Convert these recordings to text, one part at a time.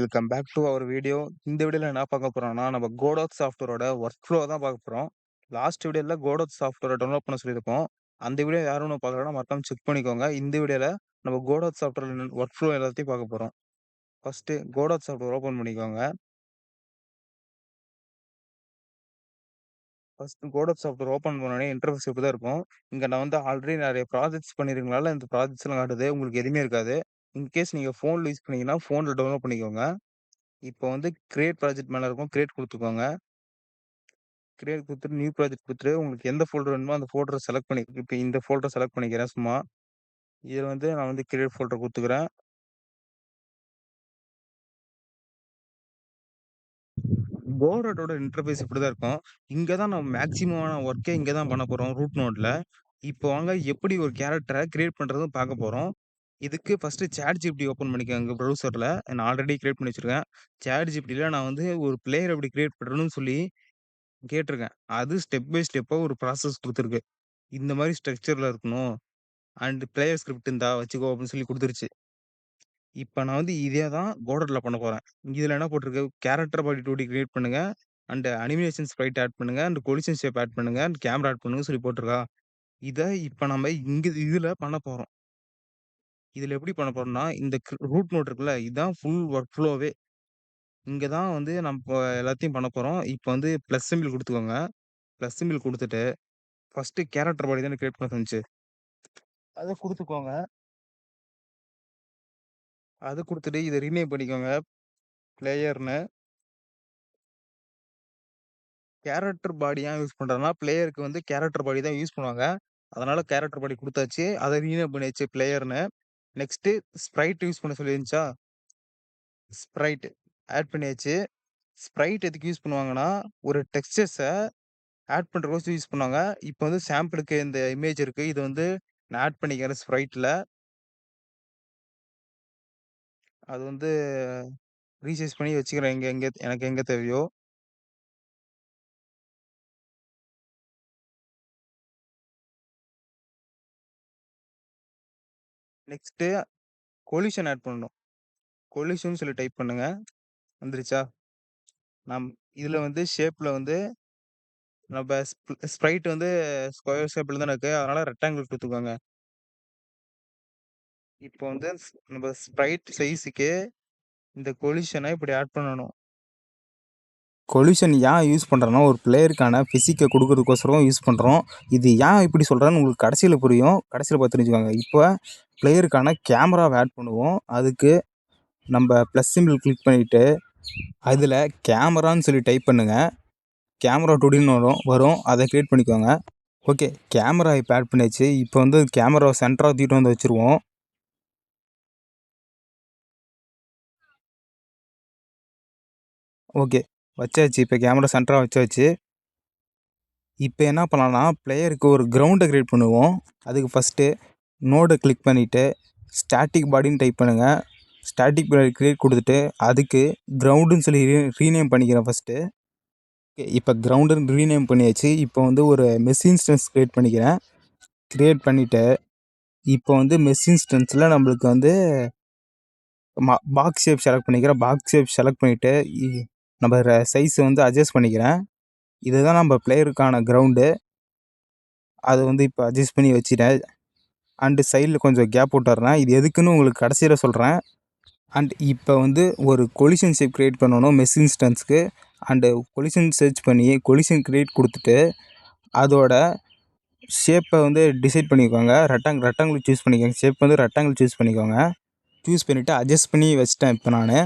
Welcome back to our video. இந்த வீடியோல என்ன பார்க்க போறோம்னா, நம்ம கோடோத் சாஃப்ட்வேரோட ஒர்க் ஃப்ளோ தான் பார்க்க போறோம். லாஸ்ட் வீடியோல கோடோத் சாஃப்ட்வேர டவுன்லோட் பண்ண சொல்லியிருப்போம். அந்த வீடியோ யாரும் இன்னும் பார்க்கலன்னா மறக்காம செக் பண்ணிக்கோங்க. இந்த வீடியோல நம்ம கோடோத் சாஃப்ட்வேர் ஒர்க் ஃப்ளோ எல்லாத்தையும் பார்க்க போறோம். ஃபர்ஸ்ட்டு கோடோத் சாஃப்ட்வேர் ஓப்பன் பண்ணிக்கோங்க. ஃபர்ஸ்ட் கோடோத் சாஃப்ட்வேர் ஓப்பன் பண்ணோனே இன்டர்ஃபேஸ் இப்படி தான் இருக்கும். இங்க நான் வந்து ஆல்ரெடி நெறைய ப்ராஜெக்ட்ஸ் பண்ணியிருக்கனால இந்த ப்ராஜெக்ட்ஸ்லாம் காட்டுது. உங்களுக்கு எதுவுமே இருக்காது. இன்கேஸ் நீங்க ஃபோன்ல யூஸ் பண்ணீங்கன்னா, ஃபோன்ல டவுன்லோட் பண்ணிக்கோங்க. இப்போ வந்து கிரியேட் ப்ராஜெக்ட் மேல இருக்கும். கிரியேட் குடுத்துக்கோங்க. கிரியேட் குடுத்துட்டு, நியூ ப்ராஜெக்ட் குடுத்துட்டு, உங்களுக்கு எந்த ஃபோல்டர் வேணுமோ அந்த ஃபோல்டர செலக்ட் பண்ணி இப்ப இந்த ஃபோல்டர செலக்ட் பண்ணிக்கிறேன் சும்மா. இதுல வந்து நான் வந்து கிரியேட் ஃபோல்டர் குடுத்துக்கிறேன். கோடோட்டோட இன்டர்ஃபேஸ் இப்படிதான் இருக்கும். இங்க தான் நம்ம மேக்ஸிமமான ஒர்க்கே இங்க தான் பண்ண போறோம் ரூட் நோட்ல. இப்போ வாங்க எப்படி ஒரு கேரக்டர கிரியேட் பண்றதுன்னு பார்க்க போறோம். இதுக்கு ஃபர்ஸ்ட்டு ChatGPT ஓப்பன் பண்ணிக்கோங்க ப்ரௌசர்ல. நான் ஆல்ரெடி கிரியேட் பண்ணி வச்சிருக்கேன். ChatGPTல நான் வந்து ஒரு பிளேயர் எப்படி கிரியேட் பண்றதுன்னு சொல்லி கேட்டுருக்கேன். அது ஸ்டெப் பை ஸ்டெப்பா ஒரு ப்ராசஸ் குடுத்துருக்கு. இந்த மாரி ஸ்ட்ரக்சர்ல இருக்கணும். அண்ட் பிளேயர் ஸ்கிரிப்ட் இந்தா வச்சுக்கோ அப்படின்னு சொல்லி குடுத்துருச்சு. இப்ப நான் வந்து இதே தான் கோடர்ல பண்ண போறேன். இதுல என்ன போட்டிருக்கு, கேரக்டர் பாடி 2D கிரியேட் பண்ணுங்க. அண்ட் அனிமேஷன் ஸ்ப்ரைட் ஆட் பண்ணுங்க. அண்ட் கொலிஷன் ஷேப் ஆட் பண்ணுங்க. அண்ட் கேமரா ஆட் பண்ணுங்கன்னு சொல்லி போட்டிருக்கா. இத இப்ப நம்ம இதுல பண்ண போறோம். இதுல எப்படி பண்ண போறோம்னா, இந்த ரூட் நோட் இருக்குல்ல, இதான் ஃபுல் ஒர்க் ஃப்ளோவே. இங்க தான் வந்து நம்ம எல்லாத்தையும் பண்ண போறோம். இப்ப வந்து பிளஸ் சிம்பல் குடுத்துக்கோங்க. பிளஸ் சிம்பல் குடுத்துட்டு, ஃபர்ஸ்ட் கேரக்டர் பாடி தானே கிரியேட் பண்ண சொன்னுச்சு. அத குடுத்துக்கோங்க. அத குடுத்துட்டு இத ரீநேம் பண்ணிக்கோங்க பிளேயர்ன்னு. கேரக்டர் பாடி ஏன் யூஸ் பண்றேன்னா, பிளேயருக்கு வந்து கேரக்டர் பாடி தான் யூஸ் பண்ணுவாங்க. அதனால கேரக்டர் பாடி குடுத்தாச்சு. அத ரீநேம் பண்ணியாச்சு பிளேயர்ன்னு. நெக்ஸ்ட்டு ஸ்ப்ரைட் யூஸ் பண்ண சொல்லிருந்துச்சா? ஸ்ப்ரைட் ஆட் பண்ணியாச்சு. ஸ்ப்ரைட் எதுக்கு யூஸ் பண்ணுவாங்கன்னா, ஒரு டெக்ஸ்சர்ஸ ஆட் பண்றதுக்கோசரம் யூஸ் பண்ணுவாங்க. இப்ப வந்து சாம்பிளுக்கு இந்த இமேஜ் இருக்கு. இது வந்து நான் ஆட் பண்ணிக்கிறேன் ஸ்ப்ரைட்ல. அது வந்து ரீசைஸ் பண்ணி வச்சுக்கிறேன் எங்க எங்க எனக்கு எங்க தேவையோ. நெக்ஸ்ட்டு கொலிஷன் ஆட் பண்ணணும். கொலிஷன் சொல்லி டைப் பண்ணுங்க. வந்துருச்சா? நம் இதுல வந்து ஷேப்ல வந்து நம்ம ஸ்ப்ரைட் வந்து ஸ்கொயர் ஷேப்ல தானே இருக்கு. அதனால ரெக்டாங்கிள் குடுத்துக்கோங்க. இப்போ வந்து நம்ம ஸ்ப்ரைட் சைஸ்க்கு இந்த கொலிஷன இப்படி ஆட் பண்ணணும். கொலிஷன் ஏன் யூஸ் பண்றோம்னா, ஒரு பிளேயருக்கான பிசிக்க குடுக்குறதுக்கோசரம் யூஸ் பண்றோம். இது ஏன் இப்படி சொல்றேன்னு உங்களுக்கு கடைசியில புரியும். கடைசியில பார்த்து தெரிஞ்சுக்கோங்க. இப்ப பிளேயருக்கான கேமராவ ஆட் பண்ணுவோம். அதுக்கு நம்ப பிளஸ் சிம்பல் கிளிக் பண்ணிட்டு, அதுல கேமரான்னு சொல்லி டைப் பண்ணுங்க. கேமரா 2Dன்னு வரும். அத கிரியேட் பண்ணிக்கோங்க. ஓகே. கேமரா இப்ப ஆட் பண்ணியாச்சு. இப்ப வந்து கேமராவ சென்டரா தூக்கிட்டு வந்து வச்சுருவோம். ஓகே. வச்சாச்சு. இப்ப கேமரா சென்டரா வச்சாச்சு. இப்ப என்ன பண்ணலாம்னா, பிளேயருக்கு ஒரு கிரவுண்ட கிரியேட் பண்ணுவோம். அதுக்கு ஃபர்ஸ்ட்டு நோட கிளிக் பண்ணிட்டு, ஸ்டாட்டிக் பாடின்னு டைப் பண்ணுங்க. ஸ்டாட்டிக் பாடி கிரியேட் குடுத்துட்டு, அதுக்கு கிரவுண்டுன்னு சொல்லி ரீநேம் பண்ணிக்கிறேன் ஃபர்ஸ்ட்டு. ஓகே. இப்ப கிரவுண்டுன்னு ரீநேம் பண்ணியாச்சு. இப்போ வந்து ஒரு மெஷ் இன்ஸ்டன்ஸ் கிரியேட் பண்ணிக்கிறேன். கிரியேட் பண்ணிட்டு, இப்போ வந்து மெஷ் இன்ஸ்டன்ஸ்ல நம்மளுக்கு வந்து பாக்ஸ் ஷேப் செலக்ட் பண்ணிக்கிறேன். பாக்ஸ் ஷேப் செலக்ட் பண்ணிட்டு, நம்ம சைஸ் வந்து அட்ஜஸ்ட் பண்ணிக்கிறேன். இதுதான் நம்ம பிளேயருக்கான கிரவுண்டு. அத வந்து இப்ப அட்ஜஸ்ட் பண்ணி வச்சுட்டேன். அண்ட் சைடுல கொஞ்சம் கேப் விட்டுர்றேன். இது எதுக்குன்னு உங்களுக்கு கடைசியில சொல்றேன். அண்ட் இப்ப வந்து ஒரு கொலிஷன் ஷேப் கிரியேட் பண்ணணும் மெஷ் இன்ஸ்டன்ஸ்க்கு. அண்ட் கொலிஷன் சர்ச் பண்ணி கொலிஷன் கிரியேட் குடுத்துட்டு, அதோட ஷேப்ப வந்து டிசைட் பண்ணிக்கோங்க. ரெக்டாங்கிள் சூஸ் பண்ணிக்கோங்க. ஷேப் வந்து ரெக்டாங்கிள் சூஸ் பண்ணிக்கோங்க. சூஸ் பண்ணிட்டு அட்ஜஸ்ட் பண்ணி வச்சுட்டேன் இப்ப நானு.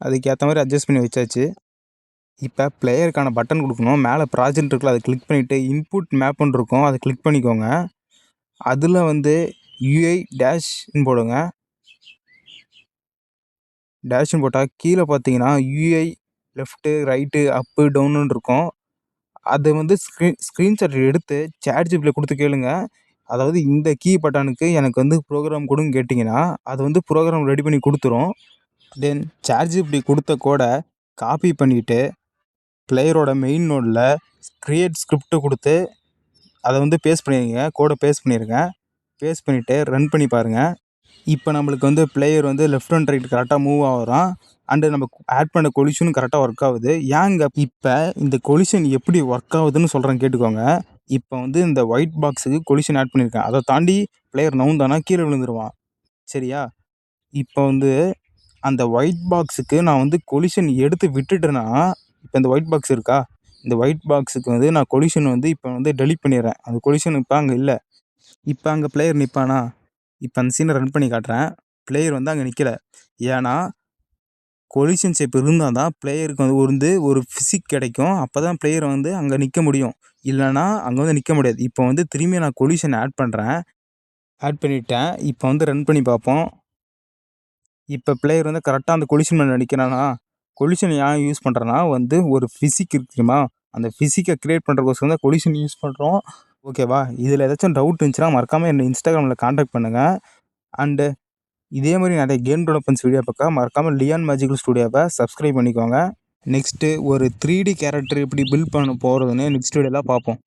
அதுக்கு ஏத்த மாரி அட்ஜஸ்ட் பண்ணி வச்சாச்சு. இப்ப பிளேயருக்கான பட்டன் குடுக்கணும். மேல ப்ராஜெக்ட் இருக்குல்ல, அத கிளிக் பண்ணிட்டு இன்புட் மேப்ன்னு இருக்கும். அத கிளிக் பண்ணிக்கோங்க. அதுல வந்து யுஐ டேஷ்ன்னு போடுங்க. டேஷ்ன்னு போட்டா கீழ பார்த்தீங்கன்னா, யுஐ லெஃப்ட், ரைட், அப், டவுன்னு இருக்கும். அத வந்து ஸ்கிரீன்ஷாட் எடுத்து ChatGPTல குடுத்து கேளுங்க. அதாவது இந்த கீ பட்டனுக்கு எனக்கு வந்து புரோகிராம் குடுன்னு கேட்டீங்கன்னா, அது வந்து புரோகிராம் ரெடி பண்ணி குடுத்துரும். தென் ChatGPT குடுத்த கோட காப்பி பண்ணிட்டு, பிளேயரோட மெயின் நோட்ல கிரியேட் ஸ்கிரிப்ட் குடுத்து, அத வந்து பேஸ்ட் பண்ணிருங்க. கோட பேஸ்ட் பண்ணிருங்க. பேஸ்ட் பண்ணிட்டு ரன் பண்ணி பாருங்க. இப்போ நம்மளுக்கு வந்து பிளேயர் வந்து லெஃப்ட் அண்ட் ரைட் கரெக்டாக மூவ் ஆகுறான். அண்டு நம்ம ஆட் பண்ண கொலிஷனும் கரெக்டாக ஒர்க் ஆகுது. ஏங்க இப்போ இந்த கொலிஷன் எப்படி ஒர்க் ஆகுதுன்னு சொல்கிறேன் கேட்டுக்கோங்க. இப்போ வந்து இந்த ஒயிட் பாக்ஸுக்கு கொலிஷன் ஆட் பண்ணியிருக்கேன். அதை தாண்டி பிளேயர் நவுந்தானா கீழே விழுந்துருவான். சரியா? இப்போ வந்து அந்த ஒயிட் பாக்ஸுக்கு நான் வந்து கொலிஷன் எடுத்து விட்டுட்டேன்னா, இப்போ இந்த ஒயிட் பாக்ஸ் இருக்கா? இந்த ஒயிட் பாக்ஸுக்கு வந்து நான் கொலிஷன் வந்து இப்போ வந்து டெலீட் பண்ணிடுறேன். அந்த கொலிஷன் இப்போ அங்கே இல்லை. இப்போ அங்கே பிளேயர் நிற்பானா? இப்போ அந்த சீனை ரன் பண்ணி காட்டுறேன். பிளேயர் வந்து அங்கே நிற்கல. ஏன்னா கொலிஷன் ஷேப் இருந்தால் தான் பிளேயருக்கு வந்து ஒரு ஃபிசிக் கிடைக்கும். அப்போ தான் பிளேயர் வந்து அங்கே நிற்க முடியும். இல்லைனா அங்கே வந்து நிற்க முடியாது. இப்போ வந்து திரும்பி நான் கொலிஷன் ஆட் பண்ணுறேன். ஆட் பண்ணிவிட்டேன். இப்போ வந்து ரன் பண்ணி பார்ப்போம். இப்போ பிளேயர் வந்து கரெக்டாக அந்த கொலிஷன் மேலே நிற்கிறானா? கொலிஷன் ஏன் யூஸ் பண்ணுறேன்னா வந்து ஒரு ஃபிசிக் இருக்கு தெரியுமா? அந்த ஃபிசிக்கை கிரியேட் பண்ணுறதுக்கோசரம் தான் கொலிஷன் யூஸ் பண்ணுறோம். ஓகேவா? இதில் ஏதாச்சும் டவுட் இருந்துச்சுன்னா மறக்காமல் என்னை இன்ஸ்டாகிராமில் காண்டாக்ட் பண்ணுங்கள். அண்டு இதே மாதிரி நிறைய கேம் டெவலப்மெண்ட்ஸ் வீடியோ பார்க்க மறக்காமல் லியான் மேஜிக்கல் ஸ்டுடியோவை சப்ஸ்கிரைப் பண்ணிக்கோங்க. நெக்ஸ்ட்டு ஒரு 3D கேரக்டர் எப்படி பில்ட் பண்ண போகிறதுன்னு நெக்ஸ்ட் வீடியோவில் பார்ப்போம்.